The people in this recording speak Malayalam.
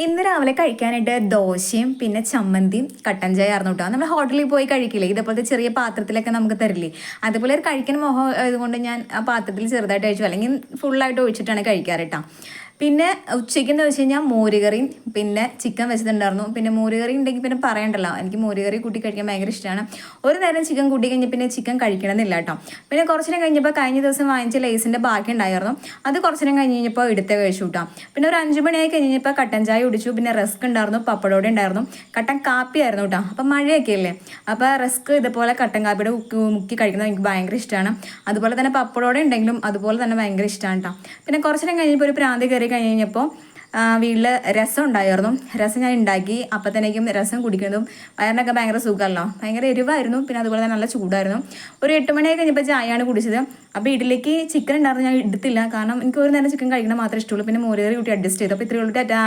ഇന്ന് രാവിലെ കഴിക്കാനായിട്ട് ദോശയും പിന്നെ ചമ്മന്തിയും കട്ടൻ ചായ ആയിരുന്നു കേട്ടോ. നമ്മൾ ഹോട്ടലിൽ പോയി കഴിക്കില്ലേ, ഇതേപോലത്തെ ചെറിയ പാത്രത്തിലൊക്കെ നമുക്ക് തരില്ലേ, അതുപോലെ ഒരു കഴിക്കാൻ മോഹം ആയതുകൊണ്ട് ഞാൻ ആ പാത്രത്തിൽ ചെറുതായിട്ട് കഴിച്ചു, അല്ലെങ്കിൽ ഫുള്ളായിട്ട് ഒഴിച്ചിട്ടാണ് കഴിക്കാറ് കേട്ടോ. പിന്നെ ഉച്ചയ്ക്കെന്ന് വെച്ച് കഴിഞ്ഞാൽ മോരുകറിയും പിന്നെ ചിക്കൻ വെച്ചിട്ടുണ്ടായിരുന്നു. പിന്നെ മോരുകറി ഉണ്ടെങ്കിൽ പിന്നെ പറയണ്ടല്ലോ, എനിക്ക് മോരുകറി കൂട്ടി കഴിക്കാൻ ഭയങ്കര ഇഷ്ടമാണ്. ഒരു നേരം ചിക്കൻ കൂട്ടി കഴിഞ്ഞാൽ പിന്നെ ചിക്കൻ കഴിക്കണമെന്നില്ല കേട്ടോ. പിന്നെ കുറച്ച് നേരം കഴിഞ്ഞപ്പോൾ കഴിഞ്ഞ ദിവസം വാങ്ങിച്ച ലേസിൻ്റെ ബാക്കി ഉണ്ടായിരുന്നു, അത് കുറച്ച് നേരം കഴിഞ്ഞ് കഴിഞ്ഞപ്പോൾ എടുത്ത് കഴിച്ചു കേട്ടോ. പിന്നെ ഒരു 5 മണിയായി കഴിഞ്ഞപ്പോൾ കട്ടൻ ചായ കുടിച്ചു. പിന്നെ റസ്ക് ഉണ്ടായിരുന്നു, പപ്പടോടെ ഉണ്ടായിരുന്നു, കട്ടൻ കാപ്പി ആയിരുന്നു കേട്ടോ. അപ്പം മഴയൊക്കെ അല്ലേ, അപ്പോൾ റസ്ക് ഇതുപോലെ കട്ടൻ കാപ്പിയുടെ മുക്കി കഴിക്കുന്നത് എനിക്ക് ഭയങ്കര ഇഷ്ടമാണ്. അതുപോലെ തന്നെ പപ്പടോടെ ഉണ്ടെങ്കിലും അതുപോലെ തന്നെ ഭയങ്കര ഇഷ്ടമാണ് കേട്ടോ. പിന്നെ കുറച്ച് നേരം കഴിഞ്ഞപ്പോൾ ഒരു പ്രാന്തി കയറി കഴിഞ്ഞപ്പോൾ വീട്ടിൽ രസം ഉണ്ടായിരുന്നു. രസം ഞാൻ ഉണ്ടാക്കി. അപ്പത്തന്നേക്കും രസം കുടിക്കുന്നതും വയറിനൊക്കെ ഭയങ്കര സുഖമല്ലോ, ഭയങ്കര എരിവായിരുന്നു. പിന്നെ അതുപോലെ തന്നെ നല്ല ചൂടായിരുന്നു. ഒരു 8 മണിയൊക്കെ കഴിഞ്ഞപ്പോൾ ചായയാണ് കുടിച്ചത്. അപ്പോൾ ഇഡ്ഡലിക്ക് ചിക്കൻ ഉണ്ടായിരുന്നു, ഞാൻ എടുത്തില്ല, കാരണം എനിക്ക് ഒരു നേരം ചിക്കൻ കഴിക്കണം മാത്രമേ ഇഷ്ടമുള്ളൂ. പിന്നെ മോരുകറി കൂട്ടി അഡ്ജസ്റ്റ് ചെയ്തു. അപ്പോൾ ഇത്രയുള്ളൂ. ടാറ്റാ.